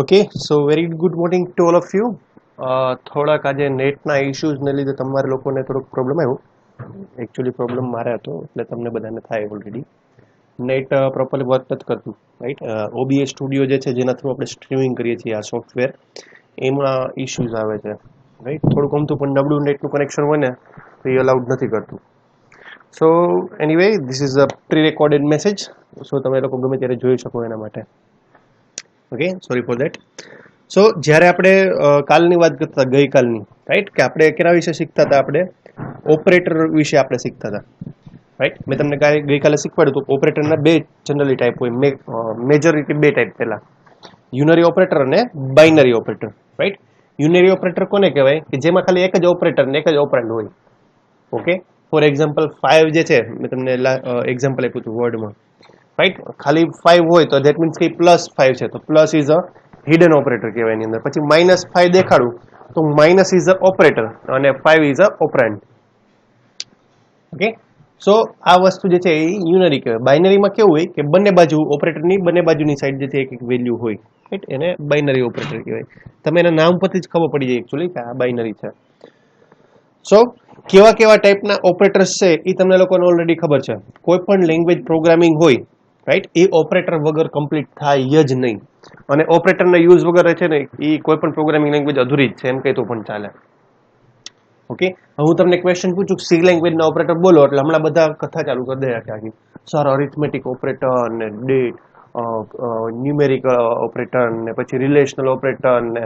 Okay so very good morning to all of you. થોડાક આજે નેટના ઇશ્યુઝને લીધે તમારે લોકોને થોડોક પ્રોબ્લેમ આવ્યો. એકચ્યુઅલી પ્રોબ્લેમ મારે હતો એટલે તમને બધાને થાય ઓલરેડી. નેટ પ્રોપરલી વર્ક નથી કરતું, રાઈટ. ઓબીએસ સ્ટુડિયો જે છે જેના થ્રુ આપણે સ્ટ્રીમિંગ કરીએ છીએ આ સોફ્ટવેર, એમાં ઇશ્યુઝ આવે છે, રાઈટ. થોડુંક અમતું પણ નબળું નેટનું કનેક્શન હોય ને તો એ અલાઉડ નથી કરતું. So anyway this is a pre recorded message, so તમે લોકો ગમે ત્યારે જોઈ શકો એના માટે. Okay, sorry for that. So જ્યારે આપણે કાલની વાત કરતા હતા, ગઈકાલની, રાઈટ, કે આપણે કેના વિશે શીખતા હતા, આપણે ઓપરેટર વિશે આપણે શીખતા હતા, રાઈટ. મેં તમને ગઈકાલે શીખવાડ્યું હતું ઓપરેટરના બે જનરલી ટાઈપ હોય, મેજોરિટી બે ટાઈપ. પહેલા યુનરી ઓપરેટર અને binary operator, right. Unary operator કોને કહેવાય? કે જેમાં ખાલી એક જ ઓપરેટર ને એક જ ઓપરેન્ડ હોય. ઓકે, ફોર એક્ઝામ્પલ 5 જે છે, મેં તમને એક્ઝામ્પલ આપ્યું હતું વર્ડમાં, રાઈટ. ખાલી 5 હોય તો ધેટ મીન્સ કે +5 છે, તો plus is a hidden operator કહેવાય એની અંદર. પછી -5 દેખાડું તો માઇનસ ઇઝ અ ઓપરેટર અને 5 ઇઝ અ ઓપરેન્ડ. ઓકે, સો આ વસ્તુ જે છે એ યુનરી કહેવાય. બાઇનરીમાં કેવું હોય કે બંને બાજુ ઓપરેટરની બંને બાજુની સાઈડ જે છે એક એક વેલ્યુ હોય, રાઈટ. એને બાઇનરી ઓપરેટર કહેવાય. તમે એના નામ પરથી જ ખબર પડી જાય એકચ્યુઅલી કે આ બાઇનરી છે. સો કેવા કેવા ટાઈપના ઓપરેટર્સ છે એ તમને લોકોને ઓલરેડી ખબર છે. કોઈ પણ લેંગ્વેજ પ્રોગ્રામિંગ હોય, રાઈટ, એ ઓપરેટર વગર કમ્પ્લીટ થાય જ નહીં. અને ઓપરેટરના યુઝ વગર છે ને એ કોઈ પણ પ્રોગ્રામિંગ લેંગ્વેજ અધૂરી જ છે એમ કહેતો પણ ચાલે. ઓકે, હું તમને ક્વેશ્ચન પૂછું સી લેંગ્વેજના ઓપરેટર બોલો એટલે હમણાં બધા કથા ચાલુ કરી દે આખી. સર અરિથમેટિક ઓપરેટર ને ડેટ, ન્યુમેરિક ઓપરેટર ને પછી રિલેશનલ ઓપરેટર ને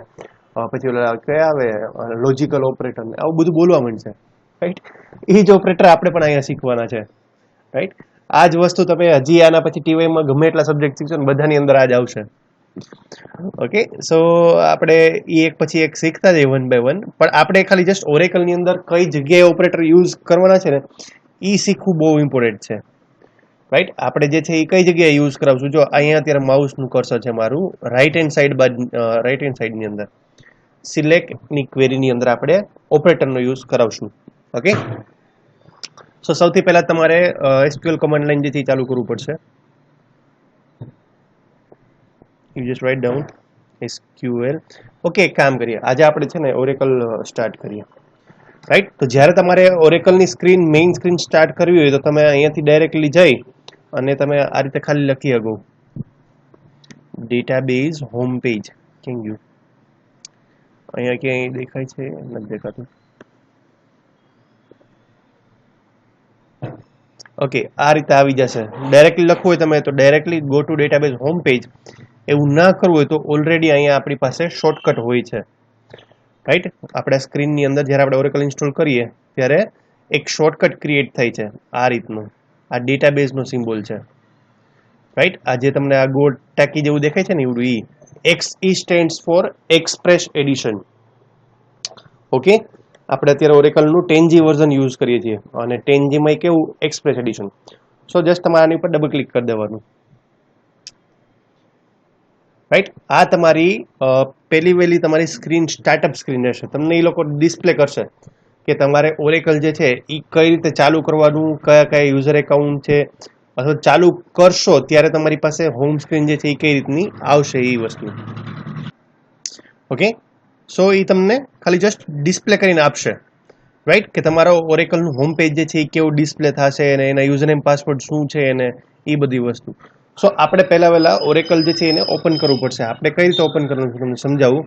પછી ઓલા કયા આવે લોજિકલ ઓપરેટર ને આવું બધું બોલવા માંડશે, રાઈટ. એ જ ઓપરેટર આપણે પણ અહીંયા શીખવાના છે, રાઈટ. આ જ વસ્તુ તમે હજી આના પછી ટીવાયમાં ગમે એટલા સબ્જેક્ટ શીખશો ને બધાની અંદર આ જ આવશે. ઓકે, સો આપણે એક પછી એક શીખતા જઈએ વન બાય વન. પણ આપણે ખાલી જસ્ટ ઓરેકલની અંદર કઈ જગ્યાએ ઓપરેટર યુઝ કરવાના છે ને એ શીખવું બહુ ઇમ્પોર્ટન્ટ છે, રાઈટ. આપણે જે છે એ કઈ જગ્યાએ યુઝ કરાવશું. જો અહીંયા અત્યારે માઉસનું કર્સર છે મારું રાઈટ હેન્ડ સાઈડની અંદર સિલેક્ટની ક્વેરીની અંદર આપણે ઓપરેટરનો યુઝ કરાવશું. ઓકે, સો સૌથી પહેલા તમારે એસક્યુએલ કમાન્ડ લાઈન જે છે ચાલુ કરવું પડશે. You just write down SQL. Okay, એક કામ કરીએ, આજે આપણે છે ને ઓરેકલ સ્ટાર્ટ કરીએ, રાઈટ. તો જ્યારે તમારે ઓરેકલની સ્ક્રીન મેઇન સ્ક્રીન સ્ટાર્ટ કરવી હોય તો તમે અહીંયાથી ડાયરેક્ટલી જઈ અને તમે આ રીતે ખાલી લખી શકો ડેટાબેઝ હોમ પેજ. કેમ ગયું અહીંયા ક્યાંય દેખાય છે? નથી દેખાતું. ઓકે, આ રીતે આવી જશે. ડાયરેક્ટલી લખવું હોય તમે તો directly go to database home page. એવું ના કરવું હોય તો ઓલરેડી અહીંયા આપણી પાસે શોર્ટકટ હોય છે, રાઈટ. આપણે સ્ક્રીનની અંદર જ્યારે આપણે ઓરેકલ ઇન્સ્ટોલ કરીએ ત્યારે એક શોર્ટકટ ક્રિએટ થાય છે આ રીતનું. આ ડેટાબેઝનો સિમ્બોલ છે, રાઈટ. આ જે તમને આ ગોળ ટાંકી જેવું દેખાય છે ને એવડું E X E stands for express edition. Okay, આપણે અત્યારે ઓરેકલનું 10G વર્ઝન યુઝ કરીએ છીએ અને 10Gમાં કેવું એક્સપ્રેસ એડિશન. સો જસ્ટ તમારે આની પર ડબલ ક્લિક કરી દેવાનું, રાઈટ. આ તમારી પહેલી વહેલી તમારી સ્ક્રીન સ્ટાર્ટઅપ સ્ક્રીન રહેશે. તમને એ લોકો ડિસ્પ્લે કરશે કે તમારે ઓરેકલ જે છે એ કઈ રીતે ચાલુ કરવાનું, કયા કયા યુઝર એકાઉન્ટ છે, અથવા ચાલુ કરશો ત્યારે તમારી પાસે હોમ સ્ક્રીન જે છે એ કઈ રીતની આવશે એ વસ્તુ. ઓકે, સો એ તમને ખાલી જસ્ટ ડિસ્પ્લે કરીને આપશે, રાઈટ, કે તમારો ઓરેકલનું હોમ પેજ જે છે એ કેવું ડિસ્પ્લે થશે અને એના યુઝર નેમ પાસવર્ડ શું છે અને એ બધી વસ્તુ. સો આપણે પહેલા ઓરેકલ જે છે એને ઓપન કરવું પડશે. આપણે કઈ રીતે ઓપન કરવાનું છે તમને સમજાવું,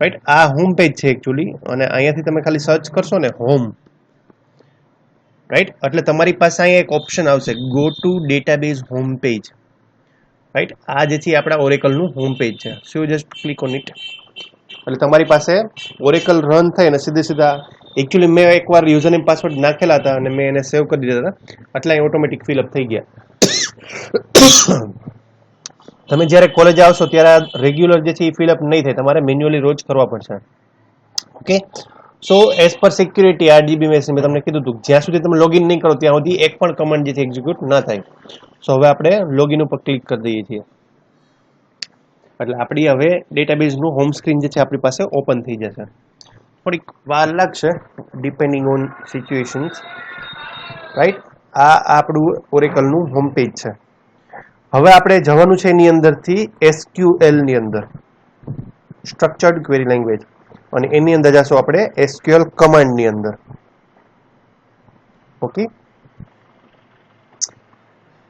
રાઈટ. આ હોમ પેજ છે એકચ્યુઅલી અને અહીંયાથી તમે ખાલી સર્ચ કરશો ને હોમ, રાઈટ, એટલે તમારી પાસે અહીંયા એક ઓપ્શન આવશે go to database home page, right. આ જે છે આપણા ઓરેકલનું હોમ પેજ છે. સો જસ્ટ ક્લિક ઓન ઇટ એટલે તમારી પાસે ઓરેકલ રન થાય અને સીધા એકચ્યુઅલી મેં એકવાર યુઝર નેમ પાસવર્ડ નાખેલા હતા અને મેં એને સેવ કરી દીધા હતા એટલે અહીં ઓટોમેટિક ફિલઅપ થઈ ગયા. તમે જ્યારે કોલેજ આવશો ત્યારે રેગ્યુલર જે છે એ ફિલઅપ નહીં થાય, તમારે મેન્યુઅલી રોજ કરવા પડશે. ઓકે, સો એઝ પર સિક્યુરિટી આરજીબી મેં તમને કીધું હતું જ્યાં સુધી તમે લોગિન નહીં કરો ત્યાં સુધી એક પણ કમાન્ડ જે છે એક્ઝિક્યુટ ના થાય. સો હવે આપણે લોગિન ઉપર ક્લિક કરી દઈએ છીએ એટલે આપણી હવે ડેટાબેઝનું હોમ સ્ક્રીન જે છે આપણી પાસે ઓપન થઈ જશે. થોડીક વાર લાગશે ડિપેન્ડિંગ ઓન સિચ્યુએશન્સ, રાઈટ. આ આપણું ઓરેકલનું હોમ પેજ છે. હવે આપણે જવાનું છે એની અંદરથી એસક્યુએલ ની અંદર. સ્ટ્રક્ચર્ડ ક્વેરી લેંગ્વેજ અને એની અંદર જશું આપણે SQL કમાન્ડની અંદર. ઓકે,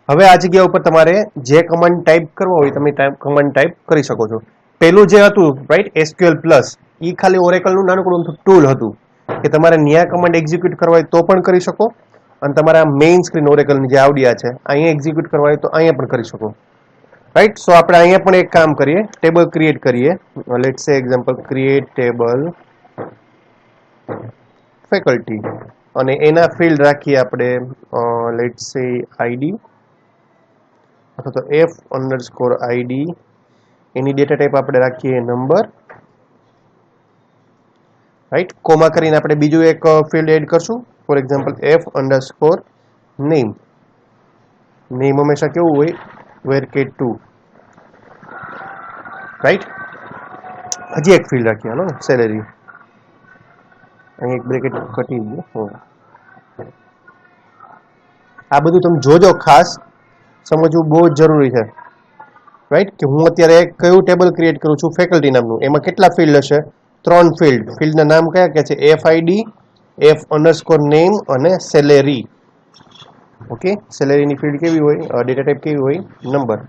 હવે આ જગ્યા ઉપર તમારે જે કમાન્ડ ટાઈપ કરવો હોય તમે કમાન્ડ ટાઈપ કરી શકો છો. પેલું જે હતું રાઈટ SQL પ્લસ, એ ખાલી ઓરેકલનું નાનકડું ટૂલ હતું કે તમારે ન્યા કમાન્ડ એક્ઝિક્યુટ કરવા હોય તો પણ કરી શકો, અને તમારા મેઇન સ્ક્રીન ઓરેકલની જે આવડિયા છે અહીંયા એક્ઝિક્યુટ કરવા હોય તો અહીંયા પણ કરી શકો. રાઈટ, સો આપણે અહીંયા પણ એક કામ કરીએ, ટેબલ ક્રિએટ કરીએ. લેટ્સ સે એક્ઝામ્પલ ક્રિએટ ટેબલ ફેકલ્ટી, અને એના ફિલ્ડ રાખીએ આપણે લેટ્સ સે ID અથવા તો F_ID. એની ડેટા ટાઈપ આપણે રાખીએ નંબર. રાઈટ, કોમા કરીને આપણે બીજું એક ફિલ્ડ એડ કરશું, ફોર એક્ઝામ્પલ F_name. નેમ હંમેશા કેવું હોય, varchar2. રાઈટ, હજી એક ફિલ્ડ રાખીએ હાલો, સેલેરી. અહીં એક બ્રેકેટ કટી ગયો. આ બધું તમે જોજો, ખાસ સમજવું બહુ જ જરૂરી છે. રાઈટ, કે હું અત્યારે કયું ટેબલ ક્રિએટ કરું છું, ફેકલ્ટી નામનું. એમાં કેટલા ફિલ્ડ હશે? 3 ફિલ્ડ. ફિલ્ડના નામ કયા કયા છે? FID, F_name અને સેલેરી. ઓકે, સેલેરીની ફિલ્ડ કેવી હોય, ડેટા ટાઈપ કેવી હોય, number.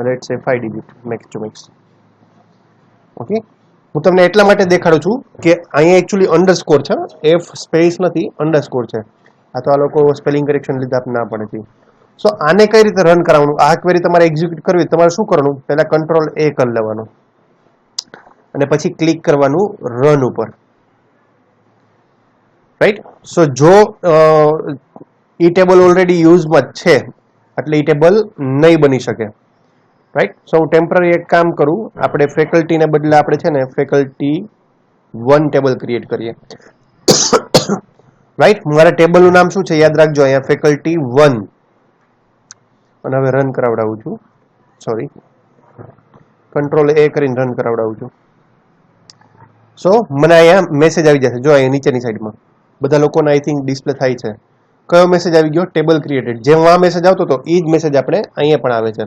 Let's say 5 digit max to max. Okay, હું તમને એટલા માટે દેખાડું છું કે અહીંયા એકચ્યુઅલી અંડરસ્કોર છે, F સ્પેસ નથી, અંડરસ્કોર છે. આ તો આ લોકો સ્પેલિંગ કરેક્શન લીધા ના પડે છે. સો આને કઈ રીતે રન કરાવવાનું, આ ક્વેરી તમારે એક્ઝિક્યુટ કરવી, તમારે શું કરવાનું, પહેલા Ctrl A કરી લેવાનું અને પછી ક્લિક કરવાનું રન ઉપર. રાઈટ, સો જો ઈ ટેબલ ઓલરેડી યુઝમાં જ છે એટલે ઈ ટેબલ નહીં બની શકે. રાઈટ, સો હું ટેમ્પરરી એક કામ કરું, આપણે ફેકલ્ટીને બદલે આપણે છે ને faculty1 ટેબલ ક્રિએટ કરીએ. રાઈટ, મારા ટેબલનું નામ શું છે યાદ રાખજો, અહીંયા faculty1. અને હવે રન કરાવડાવું છું, સોરી, Ctrl A કરીને રન કરાવડાવું છું. સો મને અહીંયા મેસેજ આવી જશે, જો અહીંયા નીચેની સાઈડમાં બધા લોકોને આઈ થિંક ડિસ્પ્લે થાય છે. કયો મેસેજ આવી ગયો? Table created. જેમ આ મેસેજ આવતો હતો એ જ મેસેજ આપણે અહીંયા પણ આવે છે.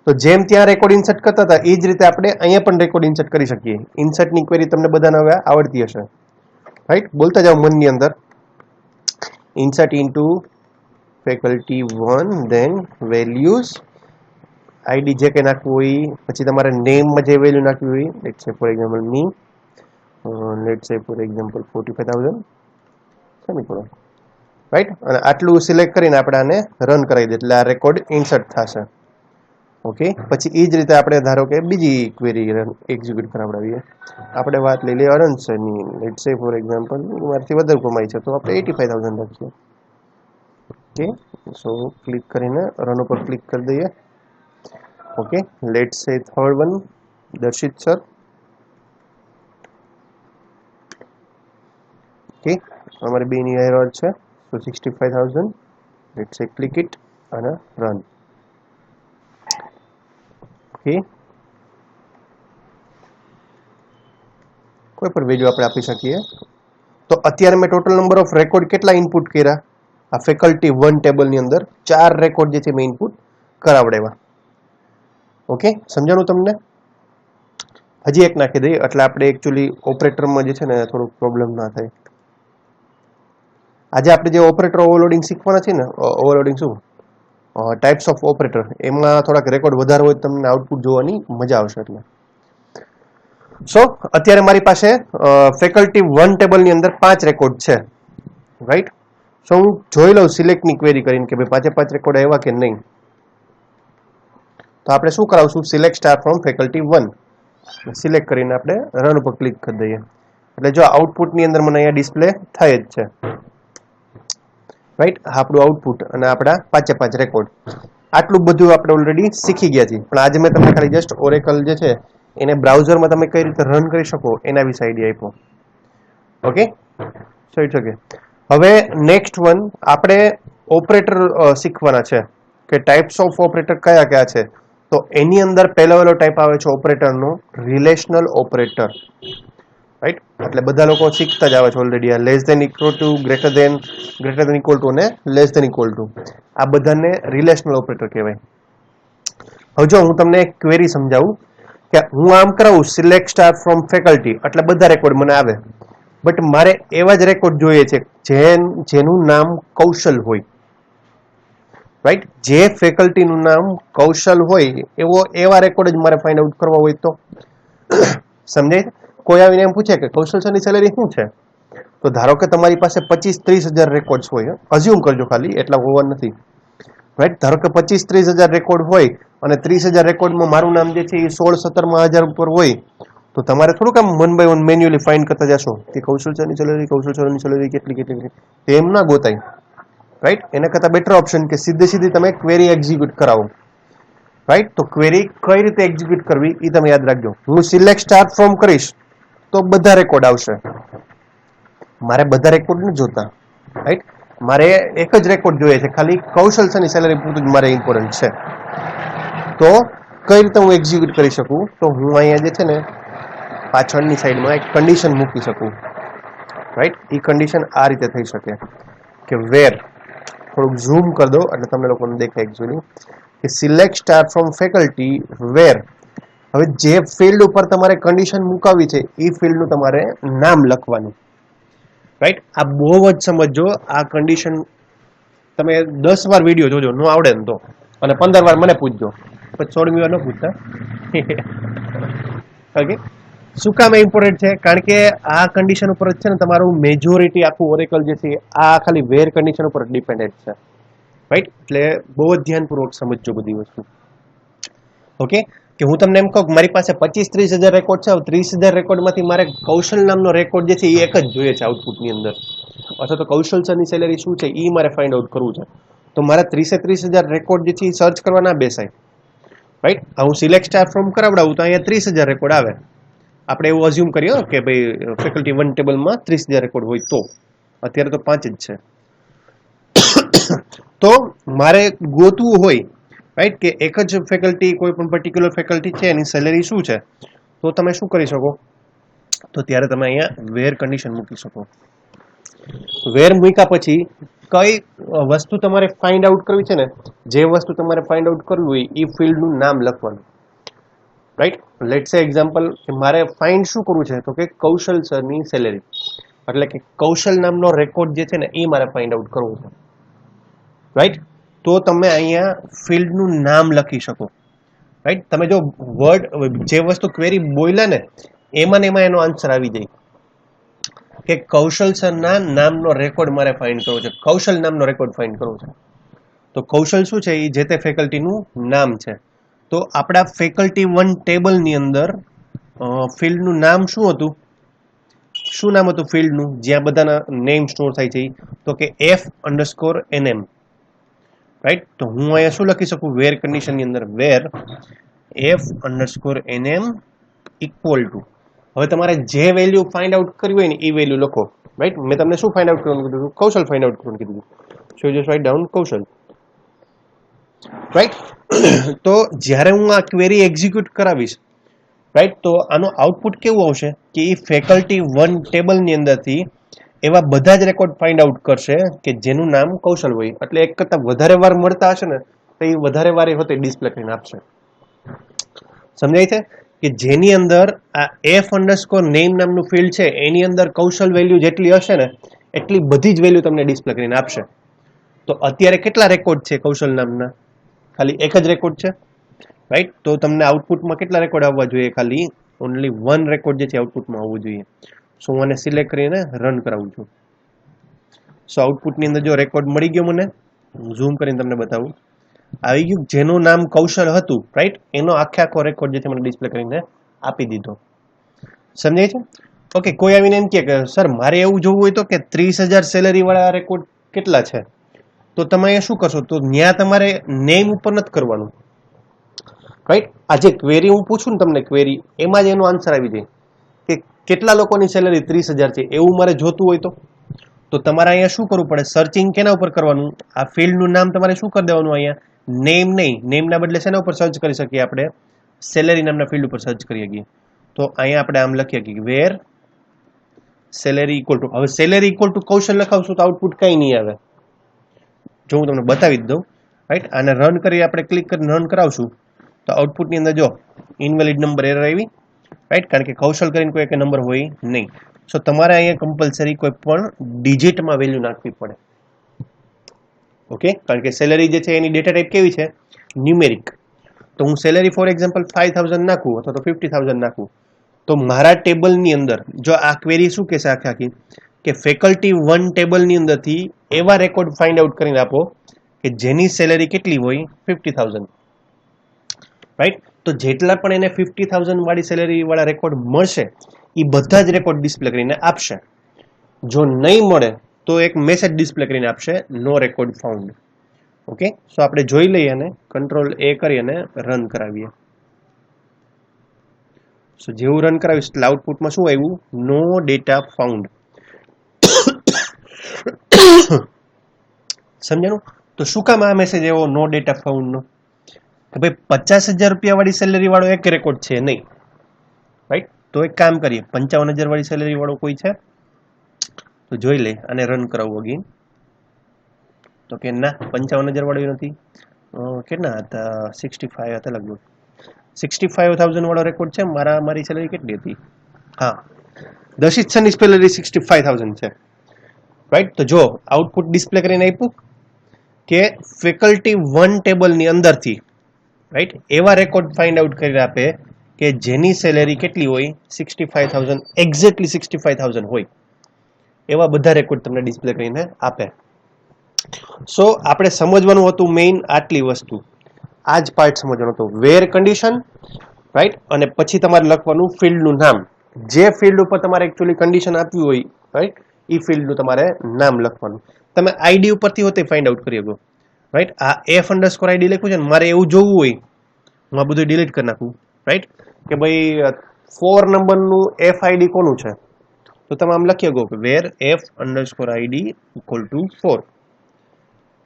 તો જેમ ત્યાં રેકોર્ડ ઇન્સર્ટ કરતા હતા એ જ રીતે આપણે અહીંયા પણ રેકોર્ડ ઇન્સર્ટ કરી શકીએ. ઇન્સર્ટની ક્વેરી તમને બધાને હવે આવડતી હશે. રાઈટ, બોલતા જાઓ મનની અંદર, insert into faculty1, then values, ID જે કંઈ નાખવું હોય, પછી તમારે નેમમાં જે વેલ્યુ નાખવી હોય, લેટ્સ સે ફોર એક્ઝામ્પલ મી, લેટ્સ સે ફોર એક્ઝામ્પલ 45,000 સેમિકોલન. રાઈટ, અને આટલું સિલેક્ટ કરીને આપણે આને રન કરાવી દઈએ એટલે આ રેકોર્ડ ઇન્સર્ટ થશે. ઓકે, પછી એ જ રીતે આપણે ધારો કે બીજી ક્વેરી એક્ઝિક્યુટ કરાવડાવીએ. આપણે વાત લઈ લઈએ અરણસરની, લેટ્સ સે ફોર એક્ઝામ્પલ મારાથી વધારે કમાઈ છે તો આપણે 85,000 રાખીએ. ઓકે, સો ક્લિક કરીને રન ઉપર ક્લિક કરી દઈએ. ઓકે, લેટ્સ સે થર્ડ વન, દર્શિત સર. ઓકે, અમારે બેની એરર છે, સો 65,000. લેટ્સ સે ક્લિક ઇટ અને રન. ઓકે, કોઈ પણ વેલ્યુ આપણે આપી શકીએ. તો અત્યારે મેં ટોટલ નંબર ઓફ રેકોર્ડ કેટલા ઇનપુટ કર્યા? આ faculty1 ટેબલની અંદર 4 રેકોર્ડ જે છે મેં ઇનપુટ કરાવડાવ્યા. ઓકે, સમજાણું તમને? હજી એક નાખી દઈએ એટલે આપણે એકચ્યુઅલી ઓપરેટરમાં જે છે ને થોડુંક પ્રોબ્લેમ ના થાય. આજે આપણે જે ઓપરેટર ઓવરલોડિંગ શીખવાના છે ને, ઓવરલોડિંગ શું, ટાઈપ્સ ઓફ ઓપરેટર, એમાં થોડાક રેકોર્ડ વધારે હોય તમને આઉટપુટ જોવાની મજા આવશે. એટલે સો અત્યારે મારી પાસે faculty1 ટેબલની અંદર 5 રેકોર્ડ છે. રાઈટ, સો હું જોઈ લઉં સિલેક્ટની ક્વેરી કરીને કે ભાઈ 5 રેકોર્ડ આવ્યા કે નહીં. તો આપણે શું કરાવશું, select star from faculty1 select કરીને આપણે રન ઉપર ક્લિક કરી દઈએ એટલે જો આઉટપુટની અંદર મને અહીંયા ડિસ્પ્લે થાય જ છે. રાઈટ, આપણું આઉટપુટ અને આપણા 5 રેકોર્ડ. આટલું બધું આપણે ઓલરેડી શીખી ગયા છીએ, પણ આજે મેં તમને ખાલી જસ્ટ ઓરેકલ જે છે એને બ્રાઉઝરમાં તમે કઈ રીતે રન કરી શકો એના વિશે આઈડિયા આપ્યો. Okay, so it's okay. હવે નેક્સ્ટ વન આપણે ઓપરેટર શીખવાના છે કે ટાઈપ્સ ઓફ ઓપરેટર કયા કયા છે. તો એની અંદર પહેલો ટાઈપ આવે છે ઓપરેટરનો રિલેશનલ ઓપરેટર. રાઈટ, એટલે બધા લોકો શીખતા જ આવે છે ઓલરેડી. આ less than equal to, greater than equal to અને લેસ ધેન ઇક્વલ ટુ, આ બધાને રિલેશનલ ઓપરેટર કહેવાય. હવે જો હું તમને એક ક્વેરી સમજાવું કે હું આમ કરાવું સિલેક્ટ સ્ટાર ફ્રોમ ફેકલ્ટી એટલે બધા રેકોર્ડ મને આવે, બટ મારે એવા જ રેકોર્ડ જોઈએ છે જેનું નામ કૌશલ હોય, રાઈટ? જે ફેકલ્ટીનું નામ કૌશલ હોય એવા રેકોર્ડ જ મારે ફાઇન્ડ આઉટ કરવા હોય તો સમજાય? કોઈ આવીને એમ પૂછે કે કૌશલ સરની સેલેરી શું છે, તો ધારો કે તમારી પાસે 25-30 હજાર રેકોર્ડ હોય, અઝ્યુમ કરજો, ખાલી એટલા હોવા નથી, રાઈટ? ધારો કે 25-30 હજાર રેકોર્ડ હોય અને 30 હજાર રેકોર્ડમાં મારું નામ જે છે એ 16-17 હજાર ઉપર હોય, તો તમારે થોડુંક આમ one by one manually find કરતા જશો કે કૌશલ સરની સેલેરી કેટલી, એમ ના ગોતાય, રાઈટ? એના કરતા બેટર ઓપ્શન કે સીધી તમે ક્વેરી એક્ઝિક્યુટ કરાવો, રાઈટ? તો ક્વેરી કઈ રીતે એક્ઝિક્યુટ કરવી એ તમે યાદ રાખજો. હું સિલેક્ટ સ્ટાર ફ્રોમ કરીશ તો બધા રેકોર્ડ આવશે, મારે બધા રેકોર્ડ નથી જોતા, રાઈટ? મારે એક જ રેકોર્ડ જોઈએ છે, ખાલી કૌશલ સરની સેલેરી પૂરતું જ મારે ઇમ્પોર્ટન્ટ છે. તો કઈ રીતે હું એક્ઝિક્યુટ કરી શકું? તો હું અહીંયા જે છે ને પાછળની સાઈડમાં એક કન્ડિશન મૂકી શકું, રાઈટ? એ કન્ડિશન આ રીતે થઈ શકે કે વેર, થોડુંક ઝૂમ કરી દો એટલે તમને લોકોને દેખાય એકચ્યુઅલી, કે સિલેક્ટ સ્ટાર ફ્રોમ ફેકલ્ટી વેર. હવે જે ફિલ્ડ ઉપર તમારે કન્ડિશન મુકાવી છે એ ફિલ્ડનું તમારે નામ લખવાનું, રાઈટ? આ બહુ જ સમજો. આ કન્ડિશન તમે 10 વાર વિડીયો જોજો, ન આવડે ને તો, અને 15 વાર મને પૂછજો, પછી 16મી વાર ન પૂછતા. ઓકે, શું કામ ઇમ્પોર્ટન્ટ છે? કારણ કે આ કન્ડિશન ઉપર જ છે ને તમારું મેજોરિટી આખું ઓરેકલ જે છે આ ખાલી વેર કન્ડિશન ઉપર ડિપેન્ડન્ટ છે, રાઈટ? એટલે બહુ જ ધ્યાનપૂર્વક સમજજો બધી વસ્તુ. ઓકે, કે હું તમને એમ કહું કે મારી પાસે 25-30 હજાર રેકોર્ડ છે, 30 હજાર રેકોર્ડમાંથી મારે કૌશલ નામનો રેકોર્ડ જે છે એ એક જ જોઈએ છે આઉટપુટની અંદર, અથવા તો કૌશલ સરની સેલેરી શું છે એ મારે ફાઇન્ડ આઉટ કરવું છે, તો મારે 30 હજાર રેકોર્ડ જે છે એ સર્ચ કરવા ના બેસાય, રાઈટ? હું સિલેક્ટ સ્ટાર ફ્રોમ કરાવડાવું તો અહીંયા 30 હજાર રેકોર્ડ આવે. આપણે એવું અઝ્યુમ કરીએ કે ભાઈ ફેકલ્ટી 1 ટેબલમાં 30 હજાર રેકોર્ડ હોય, તો અત્યારે તો 5 જ છે. તો મારે ગોતવું હોય, રાઈટ, કે એક જ ફેકલ્ટી, કોઈ પણ પર્ટિક્યુલર ફેકલ્ટી છે એની સેલેરી શું છે, તો તમે શું કરી શકો? તો ત્યારે તમે અહીંયા વેર કન્ડિશન મૂકી શકો. વેર મૂક્યા પછી કઈ વસ્તુ તમારે ફાઇન્ડ આઉટ કરવી છે ને, જે વસ્તુ તમારે ફાઇન્ડ આઉટ કરવી હોય એ ફિલ્ડનું નામ લખવાનું, રાઈટ? લેટ્સ સે એક્ઝામ્પલ કે મારે ફાઇન્ડ શું કરવું છે, તો કે કૌશલ સરની સેલેરી, એટલે કે કૌશલ નામનો રેકોર્ડ જે છે ને એ મારે ફાઇન્ડ આઉટ કરવું છે, રાઈટ? તો તમે અહીંયા ફિલ્ડનું નામ લખી શકો, રાઈટ? તમે જો વર્ડ જે વસ્તુ ક્વેરી બોલ્યા ને એમાં એનો આન્સર આવી જાય કે કૌશલ સરના નામનો રેકોર્ડ મારે ફાઇન્ડ કરવો છે, કૌશલ નામનો રેકોર્ડ ફાઇન્ડ કરવો છે. તો કૌશલ શું છે? એ જે તે ફેકલ્ટીનું નામ છે. તો આપણા ફેકલ્ટી 1 ટેબલની અંદર ફિલ્ડનું નામ શું હતું? શું નામ હતું ફિલ્ડનું જ્યાં બધાના નેમ સ્ટોર થાય છે? તો કે F_NM, રાઈટ? તો હું અહીંયા શું લખી શકું વેર કન્ડિશનની અંદર? વેર F_NM ઇક્વલ ટુ, હવે તમારે જે વેલ્યુ ફાઇન્ડ આઉટ કરવી હોય ને એ વેલ્યુ લખો, રાઈટ? મેં તમને શું ફાઇન્ડ આઉટ કરવાનું કીધું? કૌશલ ફાઇન્ડ આઉટ કરવાનું કીધું. સો જસ્ટ રાઇટ ડાઉન કૌશલ, રાઈટ? તો જ્યારે હું આ ક્વેરી એક્ઝિક્યુટ કરાવીશ, રાઈટ, તો આનું આઉટપુટ કેવું આવશે કે એ ફેકલ્ટી 1 ટેબલની અંદરથી એવા બધા જ રેકોર્ડ ફાઇન્ડ આઉટ કરશે કે જેનું નામ કૌશલ હોય, એટલે એક કરતા વધારે વાર મળતા હશે ને તો એ વધારે વાર હોતે ડિસ્પ્લે કરીને આપશે. સમજાય છે? કે જેની અંદર આ F_name નામનું ફિલ્ડ છે એની અંદર કૌશલ વેલ્યુ જેટલી હશે ને એટલી બધી જ વેલ્યુ તમને ડિસ્પ્લે કરીને આપશે. તો અત્યારે કેટલા રેકોર્ડ છે કૌશલ નામના? ખાલી એક જ રેકોર્ડ છે, રાઈટ? તો તમને આઉટપુટમાં કેટલા રેકોર્ડ આવવા જોઈએ? ખાલી ઓનલી 1 રેકોર્ડ જે છે આઉટપુટમાં આવવું જોઈએ. સો હું આને સિલેક્ટ કરીને રન કરાવું છું. સો આઉટપુટની અંદર જો રેકોર્ડ મળી ગયો મને, ઝૂમ કરીને તમને બતાવું, આવી ગયું જેનું નામ કૌશલ હતું, રાઈટ? એનો આખો રેકોર્ડ જે છે મને ડિસ્પ્લે કરીને આપી દીધો. સમજાય છે? ઓકે, કોઈ આવીને એમ કે સર મારે એવું જોવું હોય તો કે 30,000 સેલેરી વાળા રેકોર્ડ કેટલા છે, તો તમે અહીંયા શું કરશો? તો ત્યાં તમારે નેમ ઉપર નથી કરવાનું, રાઈટ? આ જે ક્વેરી હું પૂછું ને તમને ક્વેરી, એમાં જ એનો આન્સર આવી જાય કે કેટલા લોકોની સેલેરી 30,000 છે એવું મારે જોતું હોય તો તમારે અહીંયા શું કરવું પડે? સર્ચિંગ કેના ઉપર કરવાનું? આ ફિલ્ડનું નામ તમારે શું કરી દેવાનું? અહીંયા નેમ નહીં, નેમના બદલે શેના ઉપર સર્ચ કરી શકીએ આપણે? સેલેરી નામના ફિલ્ડ ઉપર સર્ચ કરી શકીએ. તો અહીંયા આપણે આમ લખીએ કે વેર સેલેરી ઇક્વલ ટુ, હવે સેલેરી ઇક્વલ ટુ કૌશલ લખાવશું તો આઉટપુટ કંઈ નહીં આવે. જો હું તમને બતાવી જ દઉં, રાઈટ? આને રન કરી આપણે ક્લિક કરીને રન કરાવશું તો આઉટપુટની અંદર જો ઇનવેલિડ નંબર એરર આવી, રાઈટ, કારણ કે કૌશલ કરીને કોઈ એક નંબર હોય નહીં. સો તમારે અહીંયા કમ્પલસરી કોઈ પણ ડિજિટમાં વેલ્યુ નાખવી પડે. ઓકે, કારણ કે સેલેરી જે છે એની ડેટા ટાઈપ કેવી છે? ન્યુમેરિક. તો હું સેલેરી ફોર એક્ઝામ્પલ 5000 નાખું અથવા તો 50000 નાખું, તો મારા ટેબલની અંદર જો આ ક્વેરી શું કહેશે આખી કે ફેકલ્ટી 1 ટેબલની અંદરથી એવા રેકોર્ડ ફાઇન્ડ આઉટ કરીને આપો કે જેની સેલેરી કેટલી હોય? 50000, રાઈટ. તો જેટલા પણ એને 50000 વાળી સેલેરી વાળા રેકોર્ડ મળશે એ બધા જ રેકોર્ડ ડિસ્પ્લે કરીને આપશે. જો નહીં મળે તો એક મેસેજ ડિસ્પ્લે કરીને આપશે, નો રેકોર્ડ ફાઉન્ડ. ઓકે, સો આપણે જોઈ લઈએ અને કંટ્રોલ એ કરી અને રન કરાવીએ. સો જેવું રન કરાવીશ એટલે આઉટપુટમાં શું આવ્યું? નો ડેટા ફાઉન્ડ. સમજાણું? તો શું કામ આ મેસેજ એવો નો ડેટા ફાઉન્ડ નો? કે ભાઈ 50000 રૂપિયા વાળી સેલેરી વાળો એક રેકોર્ડ છે નહીં, રાઈટ. તો એક કામ કરીએ, 55000 વાળી સેલેરી વાળો કોઈ છે તો જોઈ લે અને રન કરાવવું અગેન. તો કે ના, 55000 વાળો નથી. કેટલા હતા? 65 હતા લગભગ. 65000 વાળો રેકોર્ડ છે. મારી સેલેરી કેટલી હતી? હા, દશિતસનની સેલેરી 65000 છે, રાઈટ. તો જો આઉટપુટ ડિસ્પ્લે કરીને આપ્યું કે ફેકલ્ટી 1 ટેબલની અંદરથી, રાઈટ, એવા રેકોર્ડ ફાઇન્ડ આઉટ કરીને આપે કે જેની સેલેરી કેટલી હોય? 65000, એક્ઝેક્ટલી 65000 હોય એવા બધા રેકોર્ડ તમને ડિસ્પ્લે કરીને આપે. સો આપણે સમજવાનું હતું મેઇન આટલી વસ્તુ, આ જ પાર્ટ સમજવાનો હતો, વેર કન્ડિશન, રાઈટ. અને પછી તમારે લખવાનું ફિલ્ડનું નામ, જે ફિલ્ડ ઉપર તમારે એકચ્યુઅલી કન્ડિશન આપ્યું હોય, રાઈટ, એ ફિલ્ડનું તમારે નામ લખવાનું. તમે આઈડી ઉપરથી હોતે ફાઇન્ડ આઉટ કરી શકો, રાઈટ. આ f_id લખ્યું છે ને, મારે એવું જોવું હોય હું આ બધું ડિલીટ કરી નાખું, રાઈટ, કે ભાઈ 4 નંબરનું FID કોનું છે, તો તમે આમ લખી શકો કે વેર f_id ઇક્વલ ટુ 4,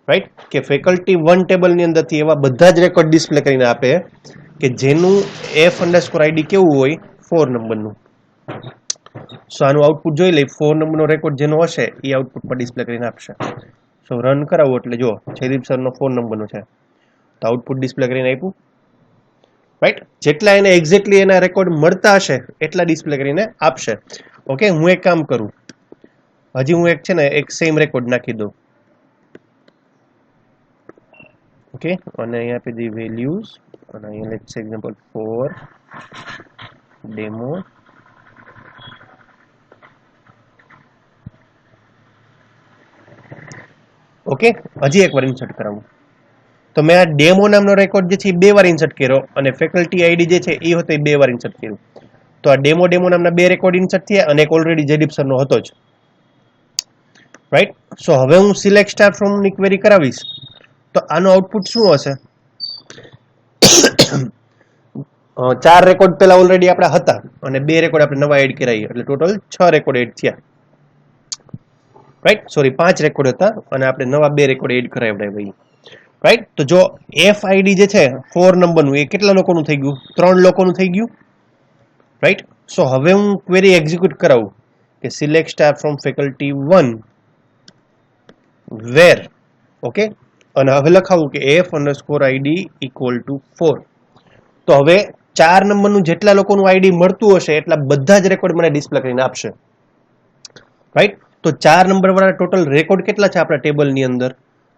રાઈટ. કે ફેકલ્ટી 1 ટેબલની અંદરથી એવા બધા જ રેકોર્ડ ડિસ્પ્લે કરીને આપે કે જેનું f_id કેવું હોય? 4 નંબરનું. સો આનું આઉટપુટ જોઈ લઈ, 4 નંબરનો રેકોર્ડ જેનો હશે એ આઉટપુટ પર ડિસ્પ્લે કરીને આપશે. સો રન કરાવો એટલે જો જયદીપ સરનો 4 નંબરનો છે તો આઉટપુટ ડિસ્પ્લે કરીને આપ્યું, રાઈટ. જેટલા એને એક્ઝેક્ટલી એના રેકોર્ડ મળતા હશે એટલા ડિસ્પ્લે કરીને આપશે. ઓકે, હું એક કામ કરું, હજી હું એક છે ને એક સેમ રેકોર્ડ નાખી દઉં. ઓકે, અને અહીંયા આપી દી વેલ્યુઝ અને અહીંયા લેટ્સ એક્ઝામ્પલ 4 ડેમો. ઓકે, હજી એક વાર ઇન્સર્ટ કરાવું. તો મેં આ ડેમો નામનો રેકોર્ડ જે છે એ 2 વાર ઇન્સર્ટ કર્યો અને ફેકલ્ટી આઈડી જે છે એ હતો એ 2 વાર ઇન્સર્ટ કર્યું. તો આ ડેમો નામના 2 રેકોર્ડ ઇન્સર્ટ થયા અને એક ઓલરેડી જયદીપ સરનો હતો જ, રાઈટ. સો હવે હું સિલેક્ટ સ્ટાર ફ્રોમ ની ક્વેરી કરાવીશ તો આનું આઉટપુટ શું હશે? 4 રેકોર્ડ પહેલા ઓલરેડી આપણા હતા અને 2 રેકોર્ડ આપણે નવા એડ કરાવી એટલે ટોટલ 6 રેકોર્ડ એડ થયા, રાઈટ. સોરી, 5 રેકોર્ડ હતા અને આપણે નવા 2 રેકોર્ડ એડ કરાવ્યા ભાઈ, રાઈટ. તો જો FID જે છે 4 નંબરનું એ કેટલા લોકોનું થઈ ગયું? 3 લોકોનું થઈ ગયું, રાઈટ. સો હવે હું ક્વેરી એક્ઝિક્યુટ કરાવું કે select star from faculty 1 where, okay, અને હવે લખાવું કે f_id ઇક્વલ ટુ 4. તો હવે 4 નંબરનું જેટલા લોકોનું આઈડી મળતું હશે એટલા બધા જ રેકોર્ડ મને ડિસ્પ્લે કરીને આપશે, રાઈટ. તો 4 નંબર વાળા ટોટલ રેકોર્ડ કેટલા છે આપણા ટેબલની અંદર?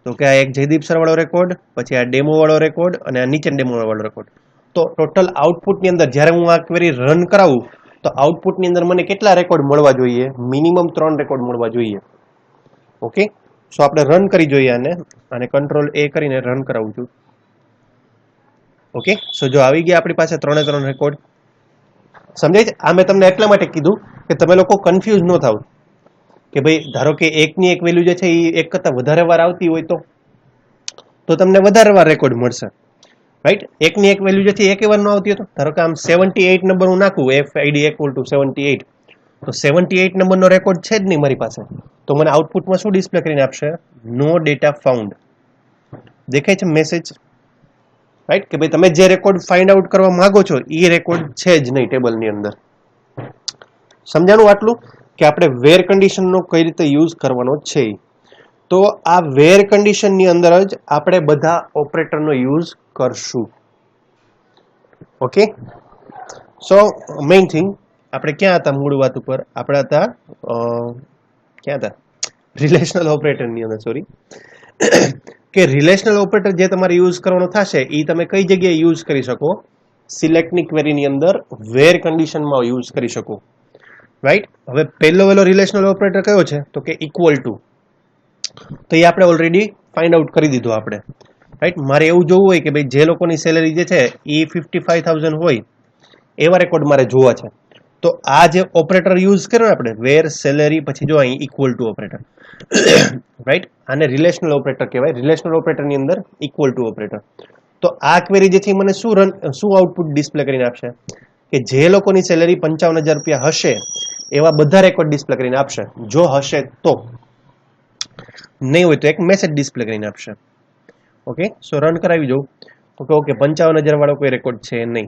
તો કે આ એક જયદીપ સર વાળો રેકોર્ડ, પછી આ ડેમો વાળો રેકોર્ડ અને આ નીચે ડેમો વાળો રેકોર્ડ. તો ટોટલ આઉટપુટની અંદર જ્યારે હું આ ક્વેરી રન કરાવું તો આઉટપુટની અંદર મને કેટલા રેકોર્ડ મળવા જોઈએ? મિનિમમ 3 રેકોર્ડ મળવા જોઈએ. ઓકે, સો આપણે રન કરી જોઈએ આને કંટ્રોલ એ કરીને રન કરાવું છું. ઓકે, સો જો આવી ગયા આપણી પાસે 3 રેકોર્ડ. સમજાય છે? આ મેં તમને એટલા માટે કીધું કે તમે લોકો કન્ફ્યુઝ ન થાવ કે ભાઈ ધારો કે એકની એક વેલ્યુ જે છે એ એક કરતા વધારે વાર આવતી હોય તો તમને વધારે વાર રેકોર્ડ મળશે, રાઈટ. એકની એક વેલ્યુ જે છે એક વાર ન આવતી હોય તો ધારો કે આમ 78 નંબર હું નાખું FID ઇક્વલ ટુ 78, તો 78 નંબરનો રેકોર્ડ છે જ નહીં મારી પાસે, તો મને આઉટપુટમાં શું ડિસ્પ્લે કરીને આપશે? નો ડેટા ફાઉન્ડ. દેખાય છે મેસેજ, રાઈટ, કે ભાઈ તમે જે રેકોર્ડ ફાઇન્ડ આઉટ કરવા માંગો છો એ રેકોર્ડ છે જ નહીં ટેબલની અંદર. સમજાણું આટલું કે આપણે વેર કન્ડિશનનો કઈ રીતે યુઝ કરવાનો છે? તો આ વેર કન્ડિશનની અંદર જ આપણે બધા ઓપરેટરનો યુઝ કરશું. ઓકે, સો મેઇન થિંગ આપણે ક્યાં હતા મૂળ વાત ઉપર? આપણે હતા ક્યાં હતા? રિલેશનલ ઓપરેટરની અંદર, સોરી. કે રિલેશનલ ઓપરેટર જે તમારે યુઝ કરવાનો થશે એ તમે કઈ જગ્યાએ યુઝ કરી શકો? સિલેક્ટની ક્વેરીની અંદર વેર કન્ડિશનમાં યુઝ કરી શકો, રાઈટ? હવે પહેલો રિલેશનલ ઓપરેટર કયો છે? તો કે ઇક્વલ ટુ. તો એ આપણે ઓલરેડી ફાઇન્ડ આઉટ કરી દીધું આપણે, રાઈટ? મારે એવું જોવું હોય કે ભાઈ જે લોકોની સેલેરી જે છે એ 55,000 હોય એવા રેકોર્ડ મારે જોવા છે. તો આ જે ઓપરેટર યુઝ કર્યો આપણે, વેર સેલેરી, પછી જો અહીં ઇક્વલ ટુ ઓપરેટર, રાઈટ? આને રિલેશનલ ઓપરેટર કહેવાય. રિલેશનલ ઓપરેટરની અંદર ઇક્વલ ટુ ઓપરેટર. તો આ ક્વેરી જે છે મને શું આઉટપુટ ડિસ્પ્લે કરીને આપશે? કે જે લોકોની સેલેરી 55,000 રૂપિયા હશે એવા બધા રેકોર્ડ ડિસ્પ્લે કરીને આપશે. જો હશે તો, નહીં હોય તો એક મેસેજ ડિસ્પ્લે કરીને આપશે. ઓકે, સો રન કરાવી જવું. ઓકે, 55,000 વાળો કોઈ રેકોર્ડ છે નહીં,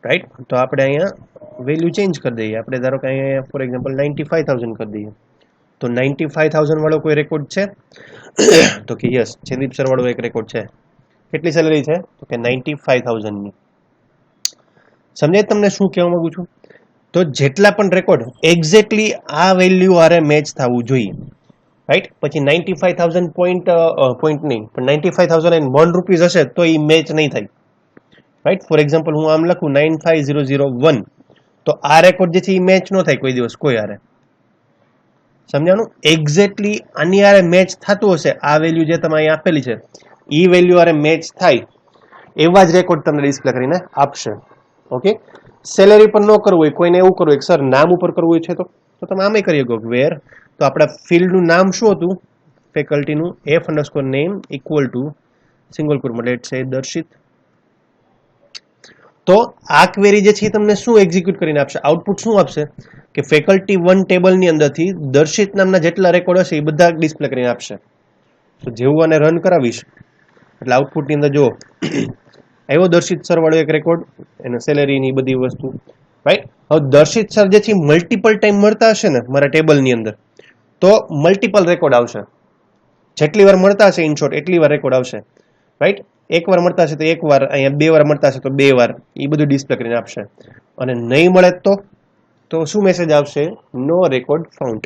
રાઈટ? તો આપણે અહીંયા વેલ્યુ ચેન્જ કરી દઈએ. આપણે ધારો કે અહીંયા ફોર એક્ઝામ્પલ 95,000 કરી દઈએ. તો 95,000 વાળો કોઈ રેકોર્ડ છે? તો કે યસ, જયદીપ સર વાળો એક રેકોર્ડ છે. કેટલી સેલેરી છે? તો કે 95,000 ની. સમજાય તમને શું કહેવા માંગુ છું? તો જેટલા પણ રેકોર્ડ એક્ઝેક્ટલી આ વેલ્યુ આરે મેચ થવું જોઈએ, રાઈટ? પછી 95,000 પોઈન્ટ નહીં, પણ 95,001 રૂપીઝ હશે તો એ મેચ નહીં થાય, રાઈટ? ફોર એક્ઝામ્પલ હું આમ લખું 95,001, તો આ રેકોર્ડ જે છે એ મેચ ન થાય કોઈ દિવસ કોઈ આરે. સમજાણું? એક્ઝેક્ટલી આની આરે મેચ થતું હશે, આ વેલ્યુ જે તમે અહીં આપેલી છે એ વેલ્યુ આરે મેચ થાય એવા જ રેકોર્ડ તમને ડિસ્પ્લે કરીને આપશે. ઓકે, સેલેરી પર ન કરવું હોય, કોઈને એવું કરવું હોય સર નામ ઉપર કરવું હોય છે તો તમે આમે કરી શકો. વેર, તો આપણા ફિલ્ડનું નામ શું હતું? ફેકલ્ટીનું f_name ઇક્વલ ટુ સિંગલ કોટમાં લેટ છે દર્શિત. તો આ ક્વેરી જે છે તમને શું એક્ઝિક્યુટ કરીને આપશે? આઉટપુટ શું આપશે? કે ફેકલ્ટી 1 ટેબલની અંદરથી દર્શિત નામના જેટલા રેકોર્ડ હશે એ બધા ડિસ્પ્લે કરીને આપશે. તો જેવું આને રન કરાવીશ એટલે આઉટપુટની અંદર જો આવ્યો દર્શિત સર વાળો એક રેકોર્ડ, એને સેલેરીની બધી વસ્તુ, રાઈટ? હવે દર્શિત સર જે છે મલ્ટિપલ ટાઈમ મળતા હશે ને મારા ટેબલની અંદર, તો મલ્ટિપલ રેકોર્ડ આવશે. જેટલી વાર મળતા હશે ઇન શોર્ટ એટલી વાર રેકોર્ડ આવશે, રાઈટ? એક વાર મળતા હશે તો એક વાર, અહીંયા 2 વાર મળતા હશે તો 2 વાર, એ બધું ડિસ્પ્લે કરીને આપશે. અને નહીં મળે તો શું મેસેજ આવશે? નો રેકોર્ડ ફાઉન્ડ.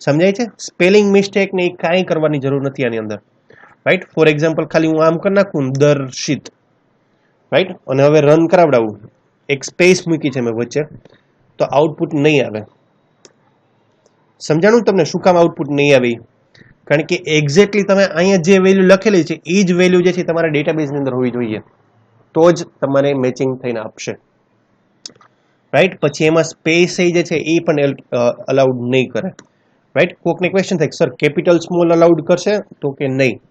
સમજાય છે? સ્પેલિંગ મિસ્ટેક ને કાંઈ કરવાની જરૂર નથી આની અંદર, રાઈટ? ફોર એક્ઝામ્પલ ખાલી હું આમ કરી નાખું દર્શિત, રાઈટ? અને હવે રન કરાવડાવું, એક સ્પેસ મૂકી છે મેં વચ્ચે, તો આઉટપુટ નહીં આવે. સમજાણું તમને શું કામ આઉટપુટ નહીં આવી? કારણ કે એક્ઝેક્ટલી તમે અહીંયા જે વેલ્યુ લખેલી છે એ જ વેલ્યુ જે છે તમારા ડેટાબેઝની અંદર હોવી જોઈએ, તો જ તમારે મેચિંગ થઈને આપશે, રાઈટ? પછી એમાં સ્પેસ જે છે એ પણ અલાઉડ નહીં કરે, રાઈટ? કોકને ક્વેશ્ચન થાય સર કેપિટલ સ્મોલ અલાઉડ કરશે? તો કે નહીં,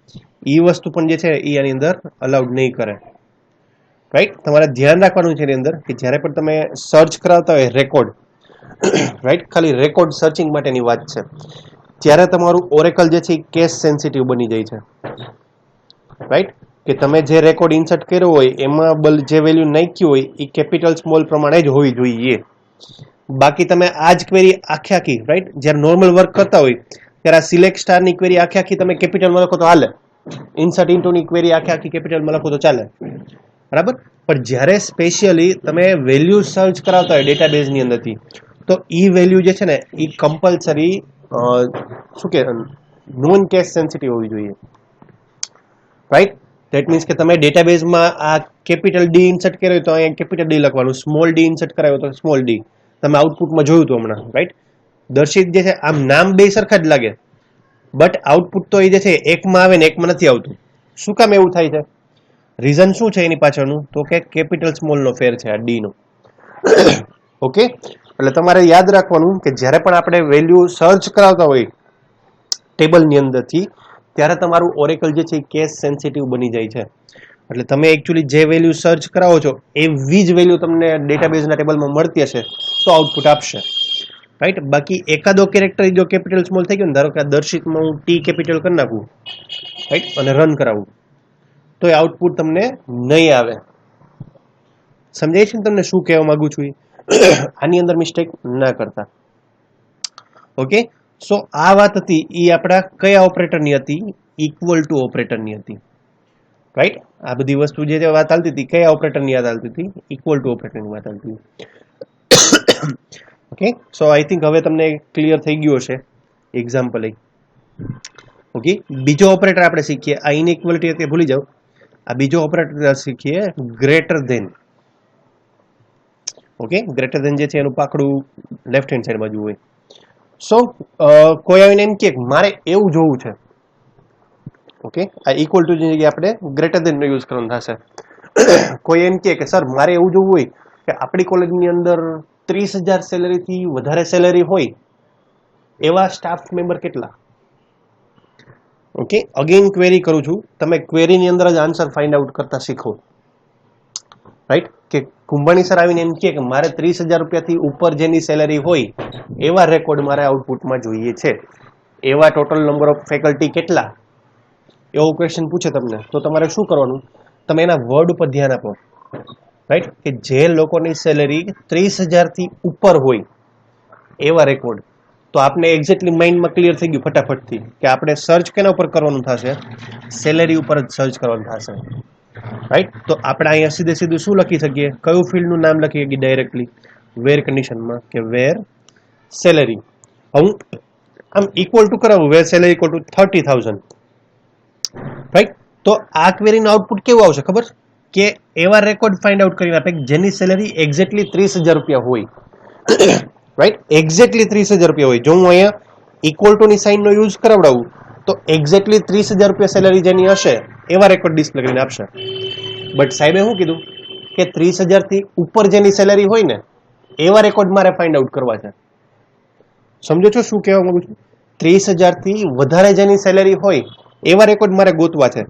એ વસ્તુ પણ જે છે એ આની અંદર અલાઉડ નહીં કરે, રાઈટ? તમારે ધ્યાન રાખવાનું છે એની અંદર કે જ્યારે પણ તમે સર્ચ કરાવતા હોય રેકોર્ડ, રાઈટ? ખાલી રેકોર્ડ સર્ચિંગ માટેની વાત છે, ત્યારે તમારું ઓરેકલ જે છે એ કેસ સેન્સિટિવ બની જાય છે, રાઈટ? કે તમે જે રેકોર્ડ ઇન્સર્ટ કર્યો હોય એમાં જે વેલ્યુ નાખ્યું હોય એ કેપિટલ સ્મોલ પ્રમાણે જ હોવી જોઈએ. બાકી તમે આ જ ક્વેરી આખી, રાઈટ? જ્યારે નોર્મલ વર્ક કરતા હોય ત્યારે આ સિલેક્ટ સ્ટારની ક્વેરી આખી તમે કેપિટલમાં લખો તો હાલે, ઇન્સર્ટ ઇન્ટુની ક્વેરી આખી કેપિટલમાં લખો તો ચાલે, બરાબર? પણ જ્યારે સ્પેશિયલી તમે વેલ્યુ સર્ચ કરાવતા હોય ડેટાબેઝની અંદરથી, તો એ વેલ્યુ જે છે ને એ કમ્પલસરી શું કે નોન કેસ સેન્સિટિવ હોવી જોઈએ, રાઈટ? ધેટ મીન્સ કે તમે ડેટાબેઝમાં આ કેપિટલ ડી ઇન્સર્ટ કર્યો તો અહીંયા કેપિટલ ડી લખવાનું, સ્મોલ ડી ઇન્સર્ટ કરાયો તો સ્મોલ ડી. તમે આઉટપુટમાં જોયું હતું હમણાં, રાઈટ? દર્શિત જે છે આમ નામ બે સરખા જ લાગે, બટ આઉટપુટ તો એ જે છે એકમાં આવે ને એકમાં નથી આવતું. શું કામ એવું થાય છે? રીઝન શું છે એની પાછળનું? તો કે કેપિટલ સ્મોલનો ફેર છે આ ડી નો. ઓકે, એટલે તમારે યાદ રાખવાનું કે જ્યારે પણ આપણે વેલ્યુ સર્ચ કરાવતા હોય ટેબલની અંદરથી, ત્યારે તમારું ઓરેકલ જે છે એ કેસ સેન્સિટિવ બની જાય છે. એટલે તમે એકચ્યુઅલી જે વેલ્યુ સર્ચ કરાવો છો એવી જ વેલ્યુ તમને ડેટાબેઝના ટેબલમાં મળતી હશે તો આઉટપુટ આપશે, રાઈટ? બાકી એકાદો કેરેક્ટર જો કેપિટલ સ્મોલ થઈ ગયો ને, ધારો કે આ દર્શિતમાં હું ટી કેપિટલ કરી નાખું, રાઈટ? અને રન કરાવું તો એ આઉટપુટ તમને નહીં આવે. સમજાય છે ને તમને શું કહેવા માંગુ છું? આની અંદર મિસ્ટેક ના કરતા. ઓકે, સો આ વાત હતી એ આપણા કયા ઓપરેટરની હતી? ઇક્વલ ટુ ઓપરેટરની હતી. રાઈટ. આ બધી વસ્તુ જે વાત ચાલતી હતી કયા ઓપરેટરની યાદ ચાલતી હતી? ઇક્વલ ટુ ઓપરેટરની વાત ચાલતી હતી. ઓકે, સો આઈ થિંક હવે તમને ક્લિયર થઈ ગયું હશે એક્ઝામ્પલ. ઓકે, બીજો ઓપરેટર આપણે શીખીએ. આ ઇનઇક્વાલિટી હતી ભૂલી જાઓ. આ બીજો ઓપરેટર શીખીએ greater than. Okay, greater than જે છે એનું પાકડું લેફ્ટ હેન્ડ સાઈડ બાજુ હોય. સો કોઈ આવીને એમ કે મારે એવું જોવું છે. ઓકે, આ ઇક્વલ ટુ જગ્યાએ આપણે ગ્રેટર ધેન નો યુઝ કરવાનો થશે. કોઈ એમ કે સર મારે એવું જોવું હોય કે આપણી કોલેજની અંદર 30,000 સેલેરીથી વધારે સેલેરી હોય એવા સ્ટાફ મેમ્બર કેટલા? ઓકે, અગેન ક્વેરી કરું છું, તમે ક્વેરીની અંદર જ આન્સર ફાઇન્ડ આઉટ કરતા શીખો. રાઈટ, કે કુંભાણી સર આવીને એમ કે મારે 30,000 રૂપિયાથી ઉપર જેની સેલેરી હોય એવા રેકોર્ડ મારે આઉટપુટમાં જોઈએ છે, એવા ટોટલ નંબર ઓફ ફેકલ્ટી કેટલા, એવો ક્વેશ્ચન પૂછે તમને, તો તમારે શું કરવાનું? તમે એના વર્ડ ઉપર ધ્યાન આપો. રાઈટ, કે જે લોકોની સેલેરી 30,000 થી ઉપર હોય એવા રેકોર્ડ. તો આપણે એક્ઝેક્ટલી માઇન્ડમાં ક્લિયર થઈ ગયું ફટાફટથી કે આપણે સર્ચ કેના ઉપર કરવાનું થશે? સેલેરી ઉપર જ સર્ચ કરવાનું થશે. રાઈટ, તો આપણે અહીંયા સીધે સીધું શું લખી શકીએ? કયું ફિલ્ડનું નામ લખી શકીએ ડાયરેક્ટલી? વેર કન્ડિશનમાં કે વેર સેલેરી. હું આમ ઇક્વલ ટુ કરાવું, વેર સેલેરી ઇક્વલ ટુ 30,000. રાઈટ, તો આ ક્વેરીનું આઉટપુટ કેવું આવશે ખબર? કે એવા રેકોર્ડ ફાઇન્ડ આઉટ કરીને આપે જેની સેલેરી એક્ઝેક્ટલી 30,000 રૂપિયા હોય. રાઈટ, એક્ઝેક્ટલી 30,000 રૂપિયા હોય. જો હું અહીંયા ઇક્વલ ટુ ની સાઇનનો યુઝ કરાવડાવું તો એક્ઝેક્ટલી 30,000 રૂપિયા સેલેરી જેની હશે એવા રેકોર્ડ ડિસ્પ્લે કરીને આપશે. બટ સાહેબે શું કીધું કે 30,000 થી ઉપર જેની સેલેરી હોય ને એવા રેકોર્ડ મારે ફાઇન્ડ આઉટ કરવા છે. સમજો છો શું કહેવા માંગુ છું? 30,000 થી વધારે જેની સેલેરી હોય એવા રેકોર્ડ મારે ગોતવા છે.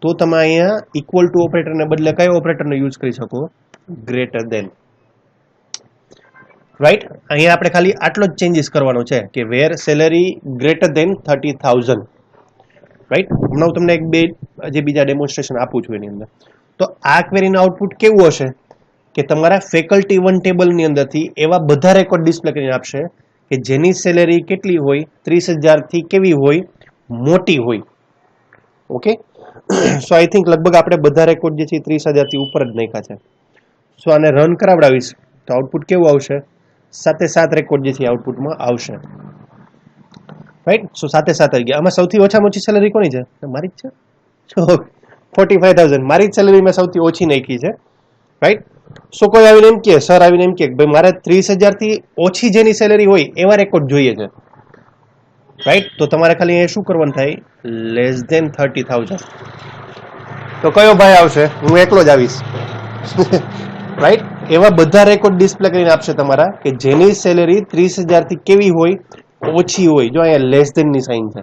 તો તમે અહીંયા ઇક્વલ ટુ ઓપરેટરને બદલે કયો ઓપરેટરનો યુઝ કરી શકો? Greater than. રાઈટ, અહીંયા આપણે ખાલી આટલો જ ચેન્જીસ કરવાનો છે કે વેર સેલેરી ગ્રેટર દેન 30,000. રાઈટ, હમણાં હું તમને એક બે જે બીજા ડેમોન્સ્ટ્રેશન આપું છું એની અંદર. તો આ ક્વેરીનું આઉટપુટ કેવું હશે કે તમારા ફેકલ્ટી વન ટેબલની અંદરથી એવા બધા રેકોર્ડ ડિસ્પ્લે કરીને આપશે કે જેની સેલેરી કેટલી હોય? 30,000 થી કેવી હોય? મોટી હોય. ઓકે, સો આઈ થિંક લગભગ આપણે બધા રેકોર્ડ જે છે 30,000 થી ઉપર જ નાખ્યા છે. સો આને રન કરાવડાવીશ તો આઉટપુટ કેવું આવશે? 7 રેકોર્ડ જે છે આઉટપુટમાં આવશે. રાઈટ, સો 7 આવી ગયા. આમાં સૌથી ઓછામાં ઓછી સેલેરી કોની છે? મારી જ છે. 45,000 મારી જ સેલેરી મેં સૌથી ઓછી નાખી છે. રાઈટ, સો કોઈ આવીને એમ કે સર આવીને એમ કે ભાઈ મારે 30,000 થી ઓછી જેની સેલેરી હોય એવા રેકોર્ડ જોઈએ છે. રાઈટ, તો તમારે ખાલી શું કરવાનું થાય? Less than 30,000. તો કયો ભાઈ આવશે? હું એકલો જ આવીશ. રાઈટ, એવા બધા રેકોર્ડ ડિસ્પ્લે કરીને આપશે તમારા કે જેની સેલેરી 30,000 થી કેવી હોય? ઓછી હોય. જો અહીંયા લેસ ધેન ની સાઇન છે.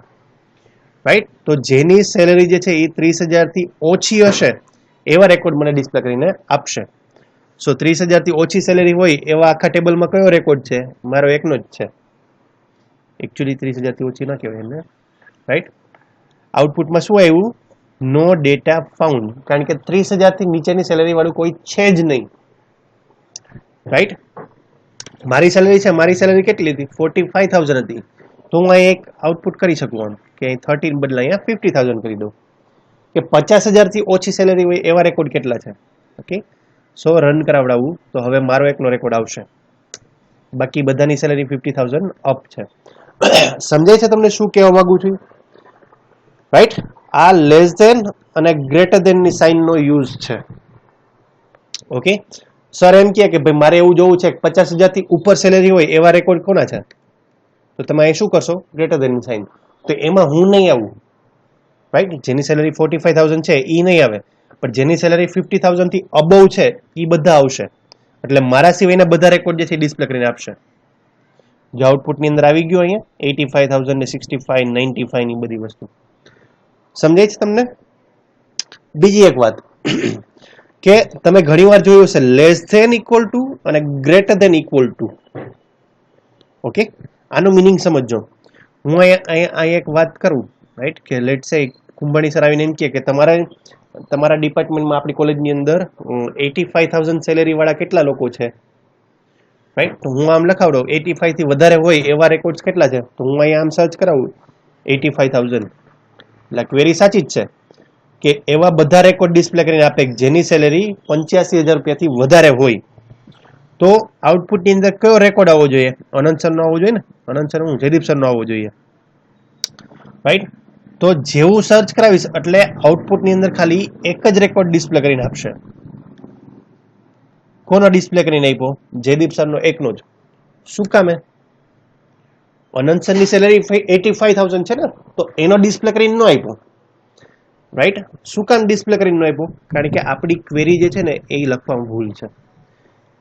રાઈટ, તો જેની સેલેરી જે છે એ 30,000 થી ઓછી હશે એવા રેકોર્ડ મને ડિસ્પ્લે કરીને આપશે. સો 30,000 થી ઓછી સેલેરી હોય એવા આખા ટેબલમાં કયો રેકોર્ડ છે? મારો એકનો જ છે. એકચ્યુઅલી 30,000 થી ઓછી ના કહેવાય એને. રાઈટ, આઉટપુટમાં શું આવ્યું? નો ડેટા ફાઉન્ડ, કારણ કે 30,000 થી નીચેની સેલેરી વાળું કોઈ છે જ નહીં. રાઈટ, મારી સેલેરી છે, મારી સેલેરી કેટલી હતી? 45,000 હતી. તો હું અહીં એક આઉટપુટ કરી શકું આમ કે અહીં 30 બદલે અહીંયા 50,000 કરી દઉં કે 50,000 થી ઓછી સેલેરી હોય એવા રેકોર્ડ કેટલા છે. ઓકે, સો રન કરાવડાવું તો હવે મારો એકનો રેકોર્ડ આવશે. બાકી બધાની સેલેરી 50,000 અપ છે. સમજાય છે તમને શું કહેવા માંગુ છું? રાઈટ, આ લેસ ધેન અને ગ્રેટર ધેન ની સાઇન નો યુઝ છે. ઓકે, સર એમ કે ભાઈ મારે એવું જોવું છે 50,000 થી ઉપર સેલેરી હોય એવા રેકોર્ડ કોના છે? તો તમે અહીં શું કરશો? ગ્રેટર ધેન ની સાઇન. તો એમાં હું નહીં આવું. રાઈટ, જેની સેલેરી 45,000 છે એ નહીં આવે, પણ જેની સેલેરી 50,000 થી અબવ છે એ બધા આવશે. એટલે મારા સિવાયના બધા રેકોર્ડ જે છે ડિસ્પ્લે કરીને આપશે. જો આઉટપુટની અંદર આવી ગયો અહીંયા 85,000 ને 65, 95 ની બધી વસ્તુ સમજાય છે તમને? બીજી એક વાત કે તમે ઘણીવાર જોયું હશે લેસ ધેન ઇક્વલ ટુ અને greater than equal to. Okay, આનું મિનિંગ સમજજો. હું અહીંયા એક વાત કરું. રાઈટ, કે લેટ સે કુંભાણી સર આવીને એમ કે તમારા ડિપાર્ટમેન્ટમાં આપણી કોલેજની અંદર 85,000 સેલેરી વાળા કેટલા લોકો છે? રાઈટ, તો હું આમ લખાવડું 85 થી વધારે હોય એવા રેકોર્ડ્સ કેટલા છે? તો હું અહીંયા આમ સર્ચ કરાવું 85,000. એટલે ક્વેરી સાચી જ છે કે એવા બધા રેકોર્ડ ડિસ્પ્લે કરીને આપે જેની સેલેરી 85,000 રૂપિયાથી વધારે હોય તો આઉટપુટની અંદર કયો રેકોર્ડ આવવો જોઈએ? અનંત સરનો આવવો જોઈએ ને? અનંત સર હું જયદીપ સરનો આવવો જોઈએ, રાઈટ? તો જેવું સર્ચ કરાવીશ એટલે આઉટપુટની અંદર ખાલી એક જ રેકોર્ડ ડિસ્પ્લે કરીને આપશે. કોનો ડિસ્પ્લે કરીને આપ્યો? જયદીપ સરનો એકનો જ. શું કામે? અનંત સરની સેલેરી 85,000 છે ને, તો એનો ડિસ્પ્લે કરીને ન આપ્યો, રાઈટ? શું કામ ડિસ્પ્લે કરીને ન આપ્યો? કારણ કે આપણી ક્વેરી જે છે ને એ લખવામાં ભૂલ છે.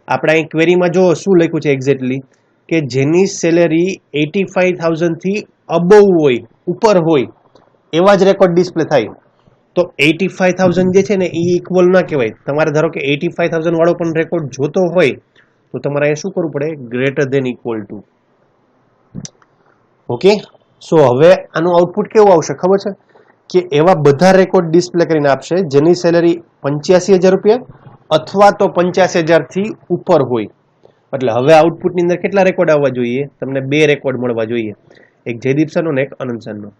આપણે અહીં ક્વેરીમાં જો શું લખ્યું છે એક્ઝેક્ટલી કે જેની સેલેરી 85,000 થી અબોવ હોય, ઉપર હોય એવા જ રેકોર્ડ ડિસ્પ્લે થાય. તો 85,000 જે છે ને એ ઇક્વલ ના કહેવાય. તમારે ધારો કે 85,000 વાળો પણ રેકોર્ડ જોતો હોય તો તમારે અહીંયા શું કરવું પડે? Greater than equal to. Okay, so હવે આનું આઉટપુટ કેવું આવશે ખબર છે? કે એવા બધા રેકોર્ડ ડિસ્પ્લે કરીને આપશે જેની સેલેરી 85,000 રૂપિયા અથવા તો 85,000 થી ઉપર હોય. એટલે હવે આઉટપુટની અંદર કેટલા રેકોર્ડ આવવા જોઈએ? તમને 2 રેકોર્ડ મળવા જોઈએ, એક જયદીપ સરનો ને એક અનંત સરનો.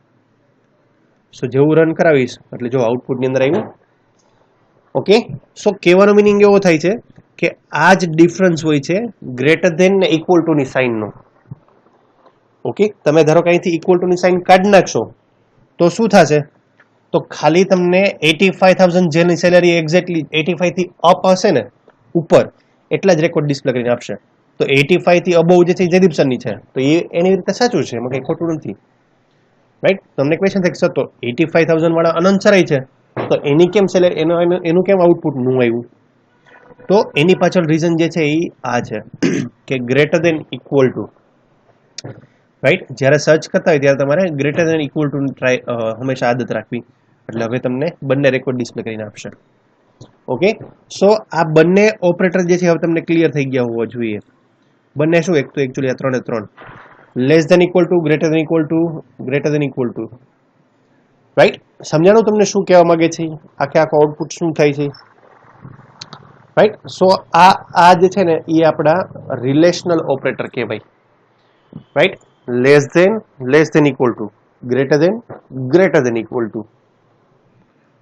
સો જેવું રન કરાવીશ એટલે જો આઉટપુટની અંદર આવ્યું. ઓકે, સો કહેવાનો મિનિંગ એવો થાય છે કે આ જ ડિફરન્સ હોય છે ગ્રેટર ધેન ને ઇક્વલ ટુ ની સાઇનનો. ઓકે, તમે ધારો કે અહીંથી ઇક્વલ ટુ ની સાઇન કાઢી નાખશો તો શું થશે? તો ખાલી તમને 85,000 જેની સેલેરી એક્ઝેક્ટલી 85 થી અપ હશે ને ઉપર એટલા જ રેકોર્ડ ડિસ્પ્લે કરીને આપશે. તો 85 થી અબોવ જે છે જયદીપ સરની છે, તો એ એની રીતે સાચું છે, એમાં કંઈ ખોટું નથી, રાઈટ? તમને ક્વેશ્ચન થાય સર તો 85,000 વાળા અનંત સરાય છે તો એની કેમ સેલેરી એનું કેમ આઉટપુટ નું આવ્યું? તો એની પાછળ રીઝન જે છે એ આ છે કે greater than equal to, right? જ્યારે સર્ચ કરતા હોય ત્યારે તમારે greater than equal to try હંમેશા આદત રાખવી. એટલે હવે તમને બંને રેકોર્ડ ડિસ્પ્લે કરીને આપશે. ઓકે, સો આ બંને ઓપરેટર જે છે હવે તમને ક્લિયર થઈ ગયા હોવા જોઈએ. બંને શું? એક તો એકચ્યુઅલી આ 3 3 less than equal to, greater than equal to, greater than equal to, right? સમજાણું તમને શું કહેવા માંગે છે? આખે આખો આઉટપુટ શું થાય છે, રાઈટ? સો આ જે છે ને એ આપણા રિલેશનલ ઓપરેટર કહેવાય, right? Less than equal to, greater than equal to.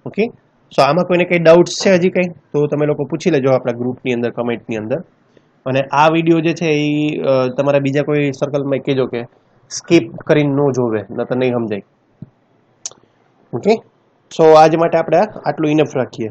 Okay, so આમાં કોઈને કઈ ડાઉટ્સ છે હજી કઈ? તો તમે લોકો પૂછી લેજો આપણા ગ્રુપની અંદર, કમેન્ટની અંદર. અને આ વિડીયો જે છે એ તમારા બીજા કોઈ સર્કલમાં કહેજો કે સ્કીપ કરીને ન જોવે, ન તો નહીં સમજાય. ઓકે, સો આજ માટે આપણે આટલું ઇનફ રાખીએ.